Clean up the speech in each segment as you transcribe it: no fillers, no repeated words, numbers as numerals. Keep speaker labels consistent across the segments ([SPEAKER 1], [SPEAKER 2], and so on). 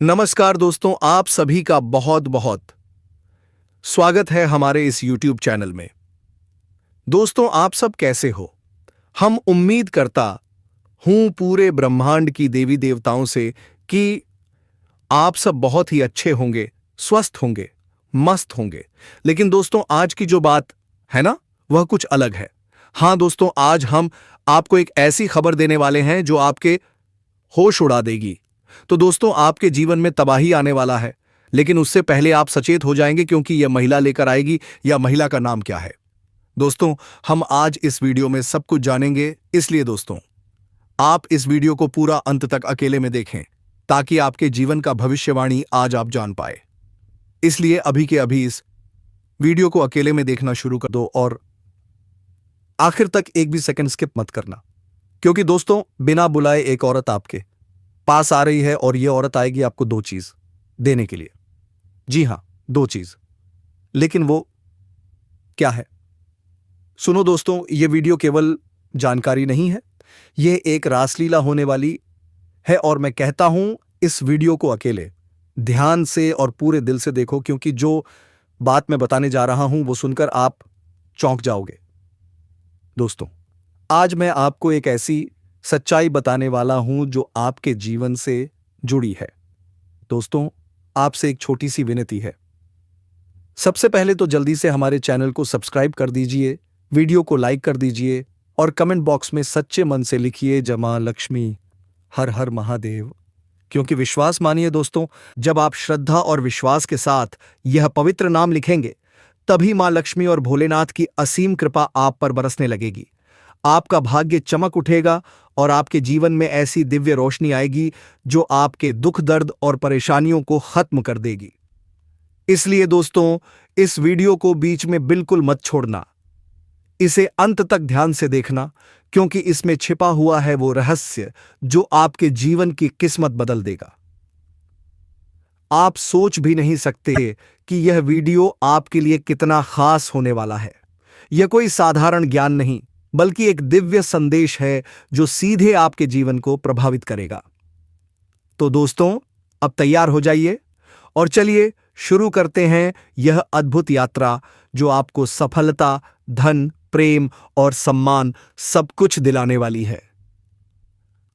[SPEAKER 1] नमस्कार दोस्तों, आप सभी का बहुत बहुत स्वागत है हमारे इस YouTube चैनल में। दोस्तों, आप सब कैसे हो? हम उम्मीद करता हूं पूरे ब्रह्मांड की देवी देवताओं से कि आप सब बहुत ही अच्छे होंगे, स्वस्थ होंगे, मस्त होंगे। लेकिन दोस्तों, आज की जो बात है ना, वह कुछ अलग है। हां दोस्तों, आज हम आपको एक ऐसी खबर देने वाले हैं जो आपके होश उड़ा देगी। तो दोस्तों, आपके जीवन में तबाही आने वाला है, लेकिन उससे पहले आप सचेत हो जाएंगे क्योंकि यह महिला लेकर आएगी। या महिला का नाम क्या है? दोस्तों, हम आज इस वीडियो में सब कुछ जानेंगे। इसलिए दोस्तों, आप इस वीडियो को पूरा अंत तक अकेले में देखें ताकि आपके जीवन का भविष्यवाणी आज आप जान पाए। इसलिए अभी के अभी इस वीडियो को अकेले में देखना शुरू कर दो और आखिर तक एक भी सेकंड स्किप मत करना, क्योंकि दोस्तों, बिना बुलाए एक औरत आपके पास आ रही है और यह औरत आएगी आपको दो चीज देने के लिए। जी हां, दो चीज। लेकिन वो क्या है? सुनो दोस्तों, यह वीडियो केवल जानकारी नहीं है, यह एक रासलीला होने वाली है। और मैं कहता हूं, इस वीडियो को अकेले ध्यान से और पूरे दिल से देखो, क्योंकि जो बात मैं बताने जा रहा हूं वो सुनकर आप चौंक जाओगे। दोस्तों, आज मैं आपको एक ऐसी सच्चाई बताने वाला हूं जो आपके जीवन से जुड़ी है। दोस्तों, आपसे एक छोटी सी विनती है। सबसे पहले तो जल्दी से हमारे चैनल को सब्सक्राइब कर दीजिए, वीडियो को लाइक कर दीजिए और कमेंट बॉक्स में सच्चे मन से लिखिए जय मां लक्ष्मी, हर हर महादेव। क्योंकि विश्वास मानिए दोस्तों, जब आप श्रद्धा और विश्वास के साथ यह पवित्र नाम लिखेंगे, तभी मां लक्ष्मी और भोलेनाथ की असीम कृपा आप पर बरसने लगेगी। आपका भाग्य चमक उठेगा और आपके जीवन में ऐसी दिव्य रोशनी आएगी जो आपके दुख, दर्द और परेशानियों को खत्म कर देगी। इसलिए दोस्तों, इस वीडियो को बीच में बिल्कुल मत छोड़ना, इसे अंत तक ध्यान से देखना, क्योंकि इसमें छिपा हुआ है वो रहस्य जो आपके जीवन की किस्मत बदल देगा। आप सोच भी नहीं सकते कि यह वीडियो आपके लिए कितना खास होने वाला है। यह कोई साधारण ज्ञान नहीं, बल्कि एक दिव्य संदेश है जो सीधे आपके जीवन को प्रभावित करेगा। तो दोस्तों, अब तैयार हो जाइए और चलिए शुरू करते हैं यह अद्भुत यात्रा जो आपको सफलता, धन, प्रेम और सम्मान सब कुछ दिलाने वाली है।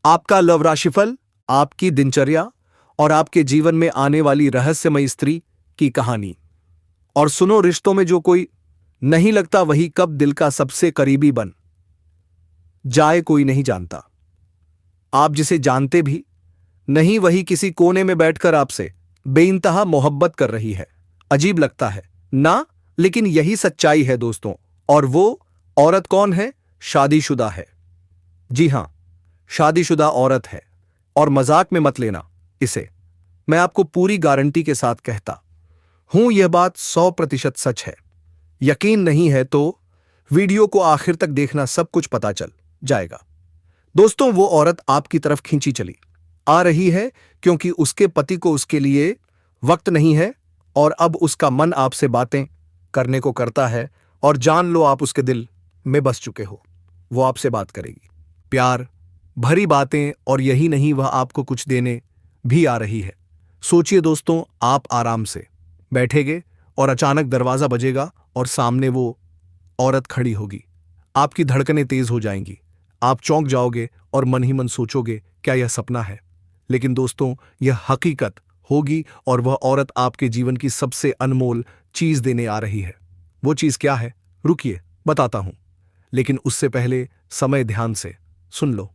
[SPEAKER 1] आपका लव राशिफल, आपकी दिनचर्या और आपके जीवन में आने वाली रहस्यमयी स्त्री की कहानी। और सुनो, रिश्तों में जो कोई नहीं लगता वही कब दिल का सबसे करीबी बन जाए कोई नहीं जानता। आप जिसे जानते भी नहीं वही किसी कोने में बैठकर आपसे बेइंतहा मोहब्बत कर रही है। अजीब लगता है ना, लेकिन यही सच्चाई है दोस्तों। और वो औरत कौन है? शादीशुदा है। जी हां, शादीशुदा औरत है। और मजाक में मत लेना इसे, मैं आपको पूरी गारंटी के साथ कहता हूं यह बात 100% सच है। यकीन नहीं है तो वीडियो को आखिर तक देखना, सब कुछ पता चल जाएगा। दोस्तों, वो औरत आपकी तरफ खींची चली आ रही है क्योंकि उसके पति को उसके लिए वक्त नहीं है और अब उसका मन आपसे बातें करने को करता है। और जान लो, आप उसके दिल में बस चुके हो। वो आपसे बात करेगी, प्यार भरी बातें, और यही नहीं, वह आपको कुछ देने भी आ रही है। सोचिए दोस्तों, आप आराम से बैठेंगे और अचानक दरवाजा बजेगा और सामने वो औरत खड़ी होगी। आपकी धड़कनें तेज हो जाएंगी, आप चौंक जाओगे और मन ही मन सोचोगे क्या यह सपना है? लेकिन दोस्तों, यह हकीकत होगी और वह औरत आपके जीवन की सबसे अनमोल चीज देने आ रही है। वो चीज क्या है? रुकिए, बताता हूं। लेकिन उससे पहले समय ध्यान से सुन लो।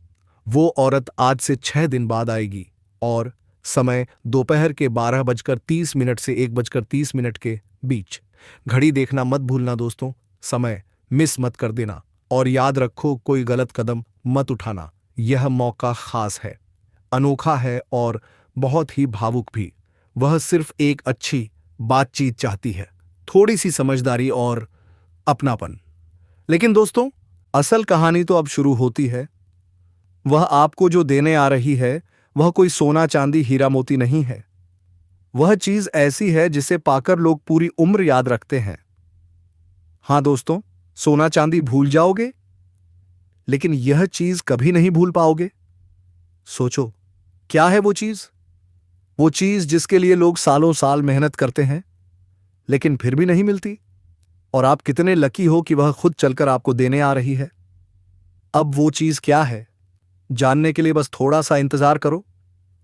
[SPEAKER 1] वो औरत आज से 6 दिन बाद आएगी और समय दोपहर के 12:30 से 1:30 के बीच। घड़ी देखना मत भूलना दोस्तों, समय मिस मत कर देना। और याद रखो, कोई गलत कदम मत उठाना। यह मौका खास है, अनोखा है और बहुत ही भावुक भी। वह सिर्फ एक अच्छी बातचीत चाहती है, थोड़ी सी समझदारी और अपनापन। लेकिन दोस्तों, असल कहानी तो अब शुरू होती है। वह आपको जो देने आ रही है वह कोई सोना, चांदी, हीरा, मोती नहीं है। वह चीज ऐसी है जिसे पाकर लोग पूरी उम्र याद रखते हैं। हां दोस्तों, सोना चांदी भूल जाओगे, लेकिन यह चीज कभी नहीं भूल पाओगे। सोचो, क्या है वो चीज? वो चीज जिसके लिए लोग सालों साल मेहनत करते हैं लेकिन फिर भी नहीं मिलती, और आप कितने लकी हो कि वह खुद चलकर आपको देने आ रही है। अब वो चीज क्या है, जानने के लिए बस थोड़ा सा इंतजार करो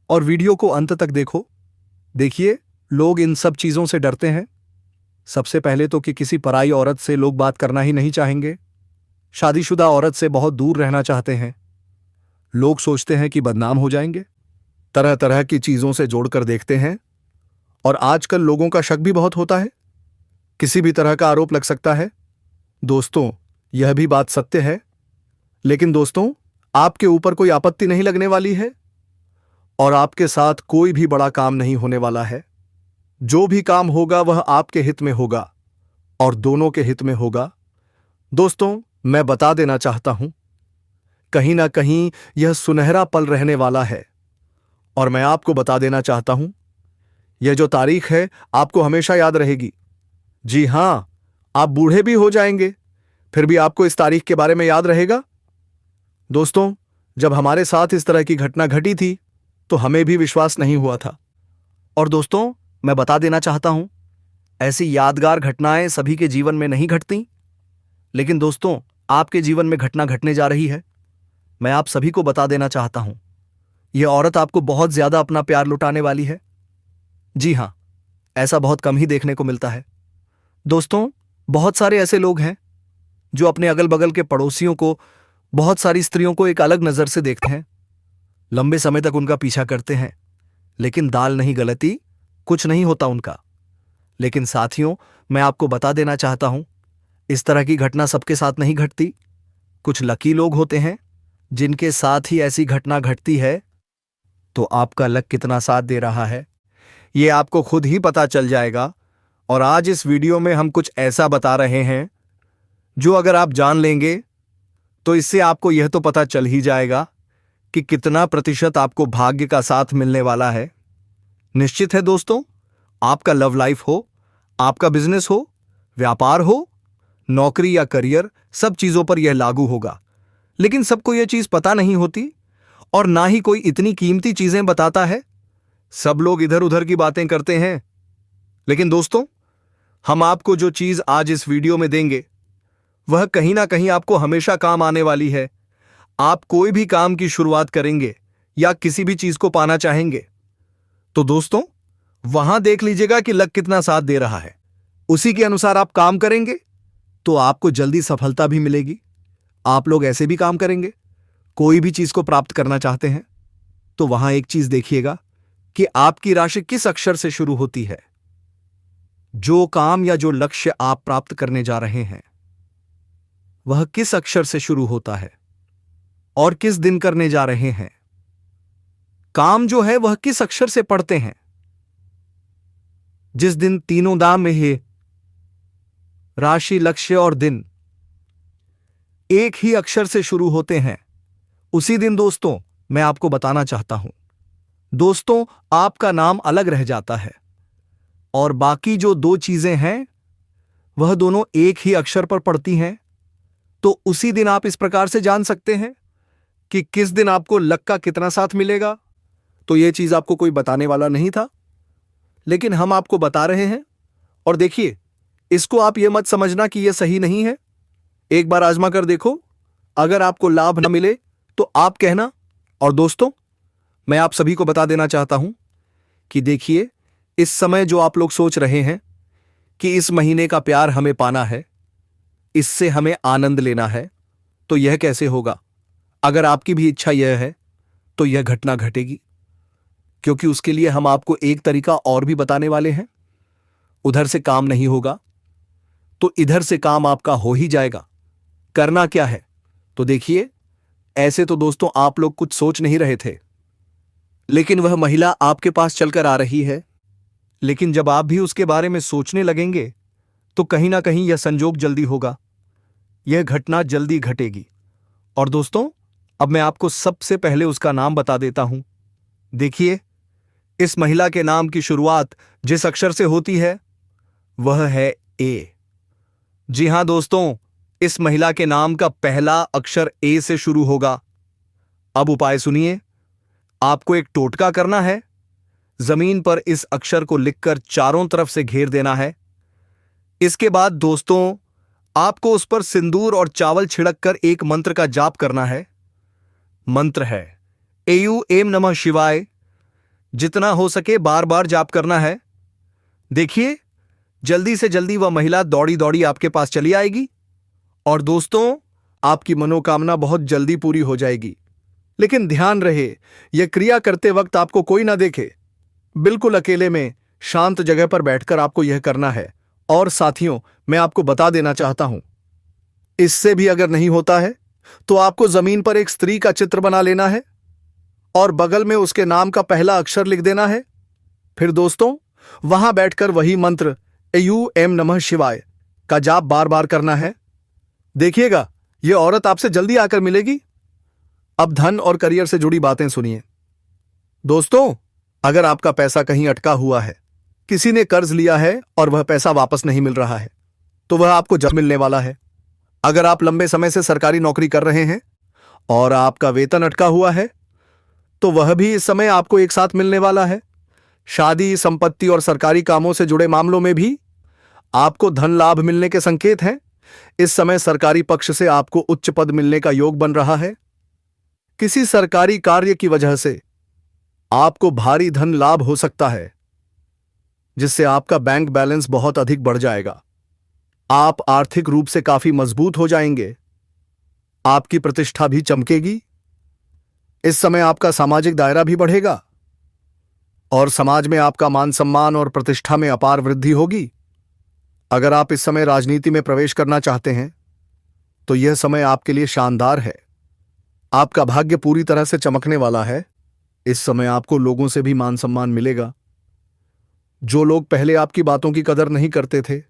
[SPEAKER 1] और वीडियो को अंत तक देखो। देखिए, लोग इन सब चीजों से डरते हैं। सबसे पहले तो कि किसी पराई औरत से लोग बात करना ही नहीं चाहेंगे, शादीशुदा औरत से बहुत दूर रहना चाहते हैं। लोग सोचते हैं कि बदनाम हो जाएंगे, तरह तरह की चीजों से जोड़कर देखते हैं। और आजकल लोगों का शक भी बहुत होता है, किसी भी तरह का आरोप लग सकता है। दोस्तों, यह भी बात सत्य है, लेकिन दोस्तों, आपके ऊपर कोई आपत्ति नहीं लगने वाली है और आपके साथ कोई भी बड़ा काम नहीं होने वाला है। जो भी काम होगा वह आपके हित में होगा और दोनों के हित में होगा। दोस्तों, मैं बता देना चाहता हूं, कहीं ना कहीं यह सुनहरा पल रहने वाला है। और मैं आपको बता देना चाहता हूं, यह जो तारीख है आपको हमेशा याद रहेगी। जी हां, आप बूढ़े भी हो जाएंगे फिर भी आपको इस तारीख के बारे में याद रहेगा। दोस्तों, जब हमारे साथ इस तरह की घटना घटी थी तो हमें भी विश्वास नहीं हुआ था। और दोस्तों, मैं बता देना चाहता हूं, ऐसी यादगार घटनाएं सभी के जीवन में नहीं घटती, लेकिन दोस्तों, आपके जीवन में घटना घटने जा रही है। मैं आप सभी को बता देना चाहता हूं, यह औरत आपको बहुत ज्यादा अपना प्यार लुटाने वाली है। जी हां, ऐसा बहुत कम ही देखने को मिलता है। दोस्तों, बहुत सारे ऐसे लोग हैं जो अपने अगल बगल के पड़ोसियों को, बहुत सारी स्त्रियों को एक अलग नजर से देखते हैं, लंबे समय तक उनका पीछा करते हैं, लेकिन दाल नहीं गलती, कुछ नहीं होता उनका। लेकिन साथियों, मैं आपको बता देना चाहता हूं, इस तरह की घटना सबके साथ नहीं घटती। कुछ लकी लोग होते हैं जिनके साथ ही ऐसी घटना घटती है। तो आपका लक कितना साथ दे रहा है, ये आपको खुद ही पता चल जाएगा। और आज इस वीडियो में हम कुछ ऐसा बता रहे हैं जो अगर आप जान लेंगे तो इससे आपको यह तो पता चल ही जाएगा कि कितना प्रतिशत आपको भाग्य का साथ मिलने वाला है। निश्चित है दोस्तों, आपका लव लाइफ हो, आपका बिजनेस हो, व्यापार हो, नौकरी या करियर, सब चीजों पर यह लागू होगा। लेकिन सबको यह चीज पता नहीं होती और ना ही कोई इतनी कीमती चीजें बताता है। सब लोग इधर उधर की बातें करते हैं। लेकिन दोस्तों, हम आपको जो चीज आज इस वीडियो में देंगे वह कहीं ना कहीं आपको हमेशा काम आने वाली है। आप कोई भी काम की शुरुआत करेंगे या किसी भी चीज को पाना चाहेंगे तो दोस्तों, वहां देख लीजिएगा कि लक कितना साथ दे रहा है। उसी के अनुसार आप काम करेंगे तो आपको जल्दी सफलता भी मिलेगी। आप लोग ऐसे भी काम करेंगे, कोई भी चीज को प्राप्त करना चाहते हैं तो वहां एक चीज देखिएगा कि आपकी राशि किस अक्षर से शुरू होती है। जो काम या जो लक्ष्य आप प्राप्त करने जा रहे हैं वह किस अक्षर से शुरू होता है और किस दिन करने जा रहे हैं। काम जो है वह किस अक्षर से पढ़ते हैं। जिस दिन तीनों दाम में है, राशि, लक्ष्य और दिन एक ही अक्षर से शुरू होते हैं, उसी दिन दोस्तों मैं आपको बताना चाहता हूं, दोस्तों आपका नाम अलग रह जाता है और बाकी जो दो चीजें हैं वह दोनों एक ही अक्षर पर पड़ती हैं। तो उसी दिन आप इस प्रकार से जान सकते हैं कि किस दिन आपको लक का कितना साथ मिलेगा। तो यह चीज आपको कोई बताने वाला नहीं था, लेकिन हम आपको बता रहे हैं। और देखिए, इसको आप यह मत समझना कि यह सही नहीं है। एक बार आजमा कर देखो, अगर आपको लाभ न मिले तो आप कहना। और दोस्तों, मैं आप सभी को बता देना चाहता हूं कि देखिए, इस समय जो आप लोग सोच रहे हैं कि इस महीने का प्यार हमें पाना है, इससे हमें आनंद लेना है, तो यह कैसे होगा। अगर आपकी भी इच्छा यह है तो यह घटना घटेगी, क्योंकि उसके लिए हम आपको एक तरीका और भी बताने वाले हैं। उधर से काम नहीं होगा तो इधर से काम आपका हो ही जाएगा। करना क्या है, तो देखिए, ऐसे तो दोस्तों आप लोग कुछ सोच नहीं रहे थे, लेकिन वह महिला आपके पास चलकर आ रही है। लेकिन जब आप भी उसके बारे में सोचने लगेंगे तो कहीं ना कहीं यह संजोग जल्दी होगा, यह घटना जल्दी घटेगी। और दोस्तों, अब मैं आपको सबसे पहले उसका नाम बता देता हूं। देखिए, इस महिला के नाम की शुरुआत जिस अक्षर से होती है वह है ए। जी हां दोस्तों, इस महिला के नाम का पहला अक्षर ए से शुरू होगा। अब उपाय सुनिए, आपको एक टोटका करना है। जमीन पर इस अक्षर को लिखकर चारों तरफ से घेर देना है। इसके बाद दोस्तों, आपको उस पर सिंदूर और चावल छिड़क कर एक मंत्र का जाप करना है। मंत्र है एयू नमः शिवाय। जितना हो सके बार बार जाप करना है। देखिए, जल्दी से जल्दी वह महिला दौड़ी दौड़ी आपके पास चली आएगी और दोस्तों, आपकी मनोकामना बहुत जल्दी पूरी हो जाएगी। लेकिन ध्यान रहे, यह क्रिया करते वक्त आपको कोई ना देखे। बिल्कुल अकेले में शांत जगह पर बैठकर आपको यह करना है। और साथियों, मैं आपको बता देना चाहता हूं, इससे भी अगर नहीं होता है तो आपको जमीन पर एक स्त्री का चित्र बना लेना है और बगल में उसके नाम का पहला अक्षर लिख देना है। फिर दोस्तों, वहां बैठकर वही मंत्र एयू नमः शिवाय का जाप बार बार करना है। देखिएगा, यह औरत आपसे जल्दी आकर मिलेगी। अब धन और करियर से जुड़ी बातें सुनिए। दोस्तों, अगर आपका पैसा कहीं अटका हुआ है, किसी ने कर्ज लिया है और वह पैसा वापस नहीं मिल रहा है, तो वह आपको जल्द मिलने वाला है। अगर आप लंबे समय से सरकारी नौकरी कर रहे हैं और आपका वेतन अटका हुआ है, तो वह भी इस समय आपको एक साथ मिलने वाला है। शादी, संपत्ति और सरकारी कामों से जुड़े मामलों में भी आपको धन लाभ मिलने के संकेत हैं। इस समय सरकारी पक्ष से आपको उच्च पद मिलने का योग बन रहा है। किसी सरकारी कार्य की वजह से आपको भारी धन लाभ हो सकता है, जिससे आपका बैंक बैलेंस बहुत अधिक बढ़ जाएगा। आप आर्थिक रूप से काफी मजबूत हो जाएंगे। आपकी प्रतिष्ठा भी चमकेगी। इस समय आपका सामाजिक दायरा भी बढ़ेगा और समाज में आपका मान सम्मान और प्रतिष्ठा में अपार वृद्धि होगी। अगर आप इस समय राजनीति में प्रवेश करना चाहते हैं, तो यह समय आपके लिए शानदार है। आपका भाग्य पूरी तरह से चमकने वाला है। इस समय आपको लोगों से भी मान सम्मान मिलेगा। जो लोग पहले आपकी बातों की कदर नहीं करते थे,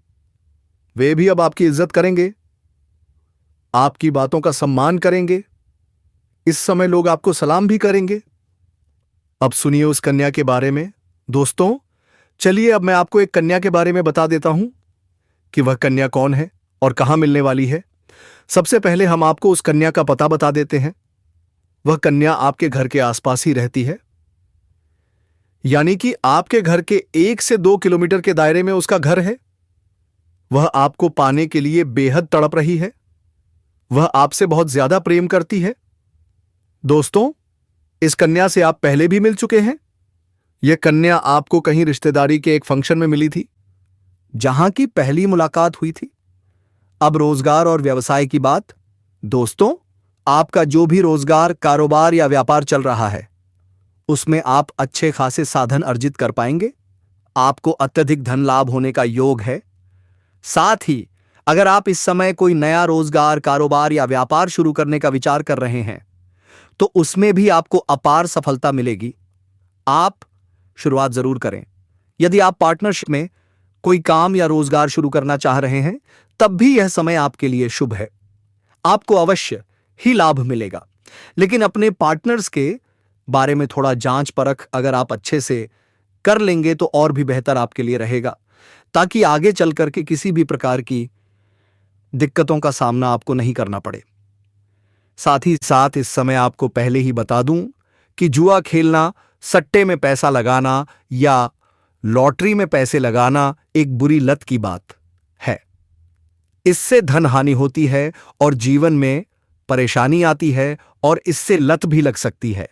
[SPEAKER 1] वे भी अब आपकी इज्जत करेंगे, आपकी बातों का सम्मान करेंगे। इस समय लोग आपको सलाम भी करेंगे। अब सुनिए उस कन्या के बारे में। दोस्तों, चलिए अब मैं आपको एक कन्या के बारे में बता देता हूं कि वह कन्या कौन है और कहां मिलने वाली है। सबसे पहले हम आपको उस कन्या का पता बता देते हैं। वह कन्या आपके घर के आसपास ही रहती है, यानी कि आपके घर के 1 से 2 किलोमीटर के दायरे में उसका घर है। वह आपको पाने के लिए बेहद तड़प रही है। वह आपसे बहुत ज्यादा प्रेम करती है। दोस्तों, इस कन्या से आप पहले भी मिल चुके हैं। यह कन्या आपको कहीं रिश्तेदारी के एक फंक्शन में मिली थी, जहां की पहली मुलाकात हुई थी। अब रोजगार और व्यवसाय की बात। दोस्तों, आपका जो भी रोजगार, कारोबार या व्यापार चल रहा है, उसमें आप अच्छे खासे साधन अर्जित कर पाएंगे। आपको अत्यधिक धन लाभ होने का योग है। साथ ही अगर आप इस समय कोई नया रोजगार, कारोबार या व्यापार शुरू करने का विचार कर रहे हैं, तो उसमें भी आपको अपार सफलता मिलेगी। आप शुरुआत जरूर करें। यदि आप पार्टनरशिप में कोई काम या रोजगार शुरू करना चाह रहे हैं, तब भी यह समय आपके लिए शुभ है। आपको अवश्य ही लाभ मिलेगा। लेकिन अपने पार्टनर्स के बारे में थोड़ा जांच परख अगर आप अच्छे से कर लेंगे तो और भी बेहतर आपके लिए रहेगा, ताकि आगे चल करके किसी भी प्रकार की दिक्कतों का सामना आपको नहीं करना पड़े। साथ ही साथ इस समय आपको पहले ही बता दूं कि जुआ खेलना, सट्टे में पैसा लगाना या लॉटरी में पैसे लगाना एक बुरी लत की बात है। इससे धन हानि होती है और जीवन में परेशानी आती है और इससे लत भी लग सकती है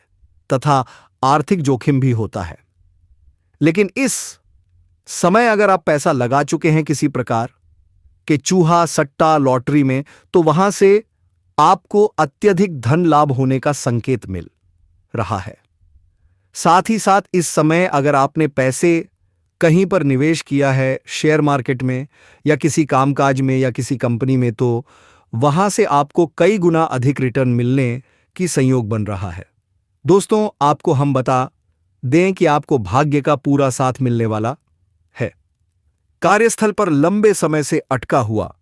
[SPEAKER 1] तथा आर्थिक जोखिम भी होता है। लेकिन इस समय अगर आप पैसा लगा चुके हैं किसी प्रकार के चूहा, सट्टा, लॉटरी में, तो वहां से आपको अत्यधिक धन लाभ होने का संकेत मिल रहा है। साथ ही साथ इस समय अगर आपने पैसे कहीं पर निवेश किया है, शेयर मार्केट में या किसी कामकाज में या किसी कंपनी में, तो वहां से आपको कई गुना अधिक रिटर्न मिलने की संयोग बन रहा है। दोस्तों, आपको हम बता दें कि आपको भाग्य का पूरा साथ मिलने वाला है। कार्यस्थल पर लंबे समय से अटका हुआ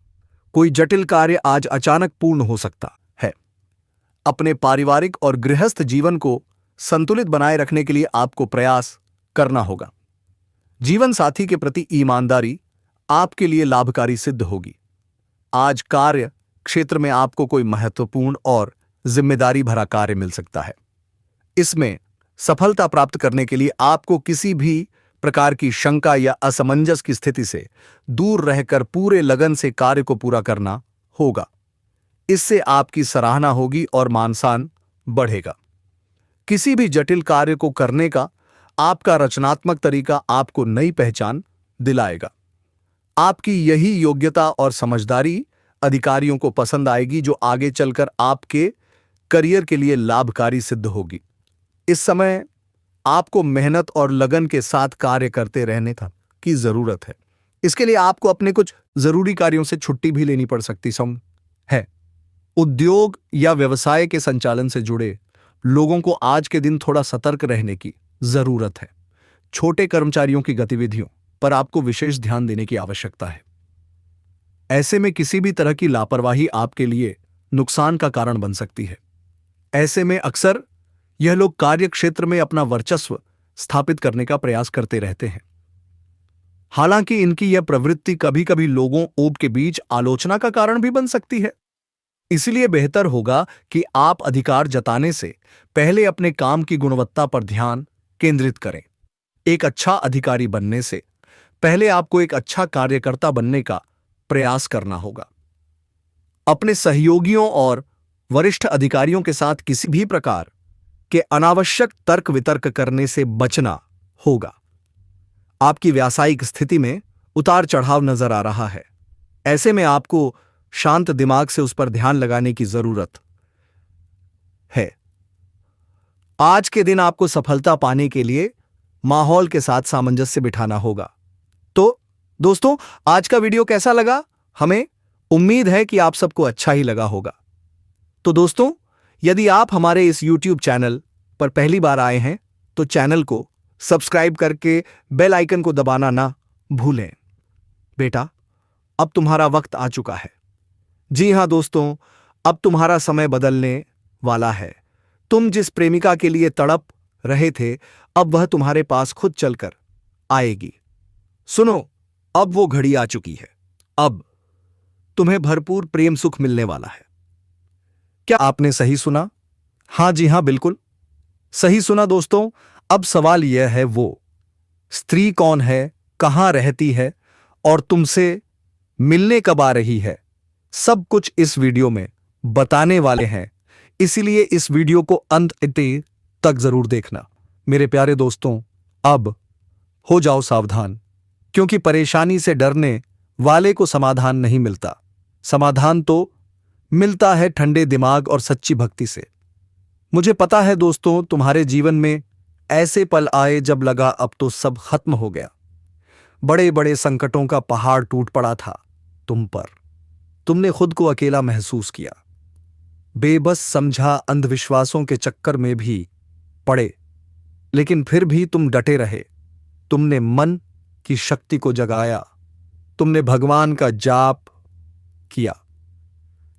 [SPEAKER 1] कोई जटिल कार्य आज अचानक पूर्ण हो सकता है। अपने पारिवारिक और गृहस्थ जीवन को संतुलित बनाए रखने के लिए आपको प्रयास करना होगा। जीवन साथी के प्रति ईमानदारी आपके लिए लाभकारी सिद्ध होगी। आज कार्य क्षेत्र में आपको कोई महत्वपूर्ण और जिम्मेदारी भरा कार्य मिल सकता है। इसमें सफलता प्राप्त करने के लिए आपको किसी भी प्रकार की शंका या असमंजस की स्थिति से दूर रहकर पूरे लगन से कार्य को पूरा करना होगा। इससे आपकी सराहना होगी और मान-सम्मान बढ़ेगा। किसी भी जटिल कार्य को करने का आपका रचनात्मक तरीका आपको नई पहचान दिलाएगा। आपकी यही योग्यता और समझदारी अधिकारियों को पसंद आएगी, जो आगे चलकर आपके करियर के लिए लाभकारी सिद्ध होगी। इस समय आपको मेहनत और लगन के साथ कार्य करते रहने की जरूरत है। इसके लिए आपको अपने कुछ जरूरी कार्यों से छुट्टी भी लेनी पड़ सकती है। उद्योग या व्यवसाय के संचालन से जुड़े लोगों को आज के दिन थोड़ा सतर्क रहने की जरूरत है। छोटे कर्मचारियों की गतिविधियों पर आपको विशेष ध्यान देने की आवश्यकता है। ऐसे में किसी भी तरह की लापरवाही आपके लिए नुकसान का कारण बन सकती है। ऐसे में अक्सर यह लोग कार्य क्षेत्र में अपना वर्चस्व स्थापित करने का प्रयास करते रहते हैं। हालांकि इनकी यह प्रवृत्ति कभी कभी लोगों के बीच आलोचना का कारण भी बन सकती है। इसलिए बेहतर होगा कि आप अधिकार जताने से पहले अपने काम की गुणवत्ता पर ध्यान केंद्रित करें। एक अच्छा अधिकारी बनने से पहले आपको एक अच्छा कार्यकर्ता बनने का प्रयास करना होगा। अपने सहयोगियों और वरिष्ठ अधिकारियों के साथ किसी भी प्रकार के अनावश्यक तर्क वितर्क करने से बचना होगा। आपकी व्यावसायिक स्थिति में उतार चढ़ाव नजर आ रहा है। ऐसे में आपको शांत दिमाग से उस पर ध्यान लगाने की जरूरत है। आज के दिन आपको सफलता पाने के लिए माहौल के साथ सामंजस्य बिठाना होगा। तो दोस्तों, आज का वीडियो कैसा लगा? हमें उम्मीद है कि आप सबको अच्छा ही लगा होगा। तो दोस्तों, यदि आप हमारे इस YouTube चैनल पर पहली बार आए हैं तो चैनल को सब्सक्राइब करके बेल आइकन को दबाना ना भूलें। बेटा, अब तुम्हारा वक्त आ चुका है। जी हां दोस्तों, अब तुम्हारा समय बदलने वाला है। तुम जिस प्रेमिका के लिए तड़प रहे थे, अब वह तुम्हारे पास खुद चलकर आएगी। सुनो, अब वो घड़ी आ चुकी है। अब तुम्हें भरपूर प्रेम सुख मिलने वाला है। क्या आपने सही सुना? हां, जी हां, बिल्कुल सही सुना दोस्तों। अब सवाल यह है, वो स्त्री कौन है, कहां रहती है और तुमसे मिलने कब आ रही है, सब कुछ इस वीडियो में बताने वाले हैं। इसीलिए इस वीडियो को अंत तक जरूर देखना। मेरे प्यारे दोस्तों, अब हो जाओ सावधान, क्योंकि परेशानी से डरने वाले को समाधान नहीं मिलता। समाधान तो मिलता है ठंडे दिमाग और सच्ची भक्ति से। मुझे पता है दोस्तों, तुम्हारे जीवन में ऐसे पल आए जब लगा अब तो सब खत्म हो गया। बड़े बड़े संकटों का पहाड़ टूट पड़ा था तुम पर। तुमने खुद को अकेला महसूस किया, बेबस समझा, अंधविश्वासों के चक्कर में भी पड़े, लेकिन फिर भी तुम डटे रहे। तुमने मन की शक्ति को जगाया, तुमने भगवान का जाप किया,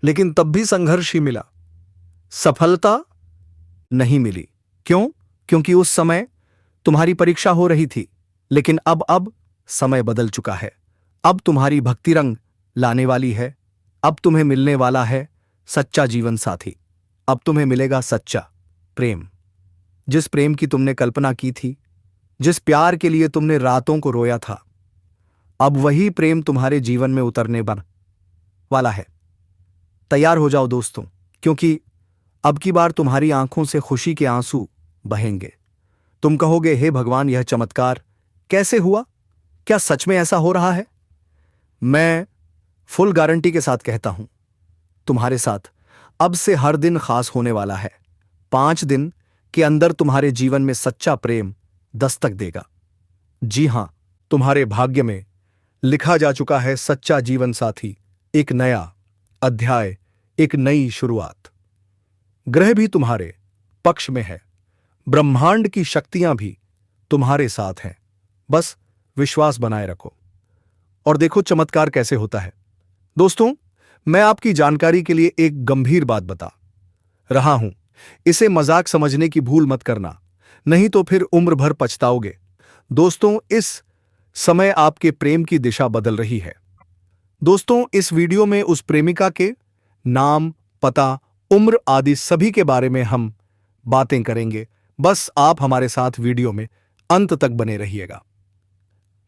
[SPEAKER 1] लेकिन तब भी संघर्ष ही मिला, सफलता नहीं मिली। क्यों? क्योंकि उस समय तुम्हारी परीक्षा हो रही थी। लेकिन अब समय बदल चुका है। अब तुम्हारी भक्ति रंग लाने वाली है। अब तुम्हें मिलने वाला है सच्चा जीवन साथी। अब तुम्हें मिलेगा सच्चा प्रेम। जिस प्रेम की तुमने कल्पना की थी, जिस प्यार के लिए तुमने रातों को रोया था, अब वही प्रेम तुम्हारे जीवन में उतरने वाला है। तैयार हो जाओ दोस्तों, क्योंकि अब की बार तुम्हारी आंखों से खुशी के आंसू बहेंगे। तुम कहोगे, हे भगवान, यह चमत्कार कैसे हुआ? क्या सच में ऐसा हो रहा है? मैं फुल गारंटी के साथ कहता हूं, तुम्हारे साथ अब से हर दिन खास होने वाला है। 5 दिन के अंदर तुम्हारे जीवन में सच्चा प्रेम दस्तक देगा। जी हां, तुम्हारे भाग्य में लिखा जा चुका है सच्चा जीवन साथी, एक नया अध्याय, एक नई शुरुआत। ग्रह भी तुम्हारे पक्ष में है, ब्रह्मांड की शक्तियां भी तुम्हारे साथ हैं। बस विश्वास बनाए रखो और देखो चमत्कार कैसे होता है। दोस्तों, मैं आपकी जानकारी के लिए एक गंभीर बात बता रहा हूं। इसे मजाक समझने की भूल मत करना, नहीं तो फिर उम्र भर पछताओगे। दोस्तों, इस समय आपके प्रेम की दिशा बदल रही है। दोस्तों, इस वीडियो में उस प्रेमिका के नाम, पता, उम्र आदि सभी के बारे में हम बातें करेंगे। बस आप हमारे साथ वीडियो में अंत तक बने रहिएगा।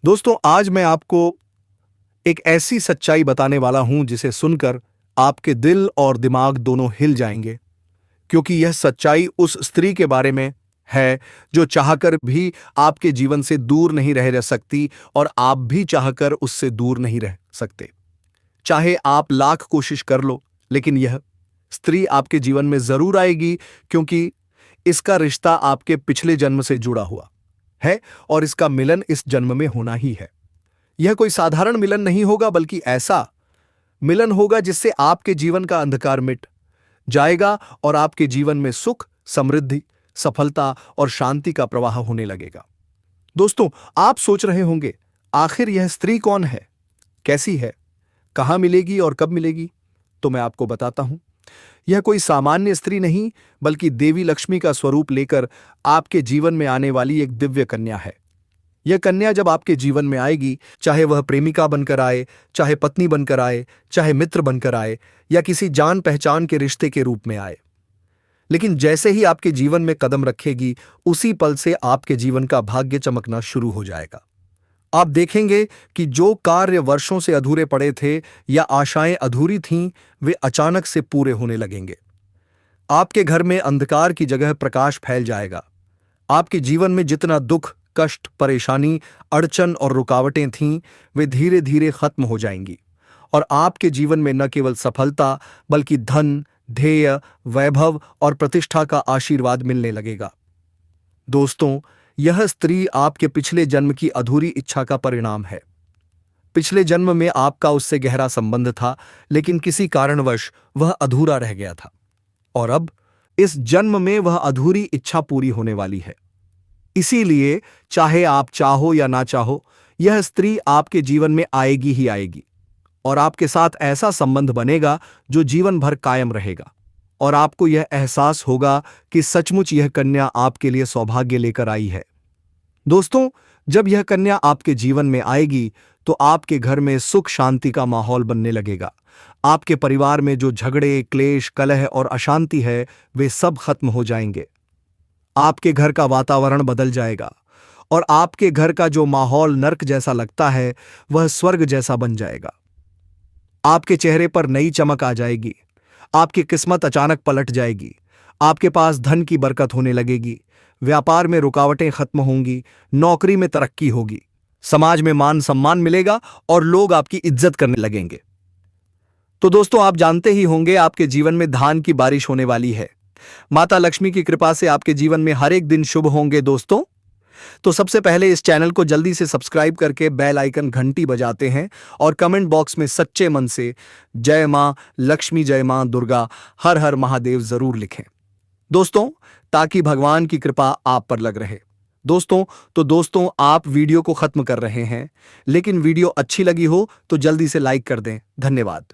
[SPEAKER 1] दोस्तों, आज मैं आपको एक ऐसी सच्चाई बताने वाला हूं जिसे सुनकर आपके दिल और दिमाग दोनों हिल जाएंगे, क्योंकि यह सच्चाई उस स्त्री के बारे में है जो चाहकर भी आपके जीवन से दूर नहीं रह सकती और आप भी चाहकर उससे दूर नहीं रह सकते। चाहे आप लाख कोशिश कर लो, लेकिन यह स्त्री आपके जीवन में जरूर आएगी, क्योंकि इसका रिश्ता आपके पिछले जन्म से जुड़ा हुआ है और इसका मिलन इस जन्म में होना ही है। यह कोई साधारण मिलन नहीं होगा, बल्कि ऐसा मिलन होगा जिससे आपके जीवन का अंधकार मिट जाएगा और आपके जीवन में सुख, समृद्धि, सफलता और शांति का प्रवाह होने लगेगा। दोस्तों, आप सोच रहे होंगे, आखिर यह स्त्री कौन है, कैसी है, कहां मिलेगी और कब मिलेगी? तो मैं आपको बताता हूं। यह कोई सामान्य स्त्री नहीं, बल्कि देवी लक्ष्मी का स्वरूप लेकर आपके जीवन में आने वाली एक दिव्य कन्या है। यह कन्या जब आपके जीवन में आएगी, चाहे वह प्रेमिका बनकर आए, चाहे पत्नी बनकर आए, चाहे मित्र बनकर आए, या किसी जान पहचान के रिश्ते के रूप में आए, लेकिन जैसे ही आपके जीवन में कदम रखेगी, उसी पल से आपके जीवन का भाग्य चमकना शुरू हो जाएगा। आप देखेंगे कि जो कार्य वर्षों से अधूरे पड़े थे या आशाएं अधूरी थीं, वे अचानक से पूरे होने लगेंगे। आपके घर में अंधकार की जगह प्रकाश फैल जाएगा। आपके जीवन में जितना दुख, कष्ट, परेशानी, अड़चन और रुकावटें थीं, वे धीरे धीरे खत्म हो जाएंगी और आपके जीवन में न केवल सफलता, बल्कि धन, ध्येय, वैभव और प्रतिष्ठा का आशीर्वाद मिलने लगेगा। दोस्तों, यह स्त्री आपके पिछले जन्म की अधूरी इच्छा का परिणाम है। पिछले जन्म में आपका उससे गहरा संबंध था, लेकिन किसी कारणवश वह अधूरा रह गया था और अब इस जन्म में वह अधूरी इच्छा पूरी होने वाली है। इसीलिए चाहे आप चाहो या ना चाहो, यह स्त्री आपके जीवन में आएगी ही आएगी और आपके साथ ऐसा संबंध बनेगा जो जीवन भर कायम रहेगा और आपको यह एहसास होगा कि सचमुच यह कन्या आपके लिए सौभाग्य लेकर आई है। दोस्तों, जब यह कन्या आपके जीवन में आएगी तो आपके घर में सुख शांति का माहौल बनने लगेगा। आपके परिवार में जो झगड़े, क्लेश, कलह और अशांति है, वे सब खत्म हो जाएंगे। आपके घर का वातावरण बदल जाएगा और आपके घर का जो माहौल नर्क जैसा लगता है, वह स्वर्ग जैसा बन जाएगा। आपके चेहरे पर नई चमक आ जाएगी। आपकी किस्मत अचानक पलट जाएगी। आपके पास धन की बरकत होने लगेगी। व्यापार में रुकावटें खत्म होंगी। नौकरी में तरक्की होगी। समाज में मान सम्मान मिलेगा और लोग आपकी इज्जत करने लगेंगे। तो दोस्तों, आप जानते ही होंगे, आपके जीवन में धान की बारिश होने वाली है। माता लक्ष्मी की कृपा से आपके जीवन में हर एक दिन शुभ होंगे। दोस्तों, तो सबसे पहले इस चैनल को जल्दी से सब्सक्राइब करके बेल आइकन घंटी बजाते हैं और कमेंट बॉक्स में सच्चे मन से जय मां लक्ष्मी, जय मां दुर्गा, हर हर महादेव जरूर लिखें दोस्तों, ताकि भगवान की कृपा आप पर लग रहे। दोस्तों, आप वीडियो को खत्म कर रहे हैं, लेकिन वीडियो अच्छी लगी हो तो जल्दी से लाइक कर दें। धन्यवाद।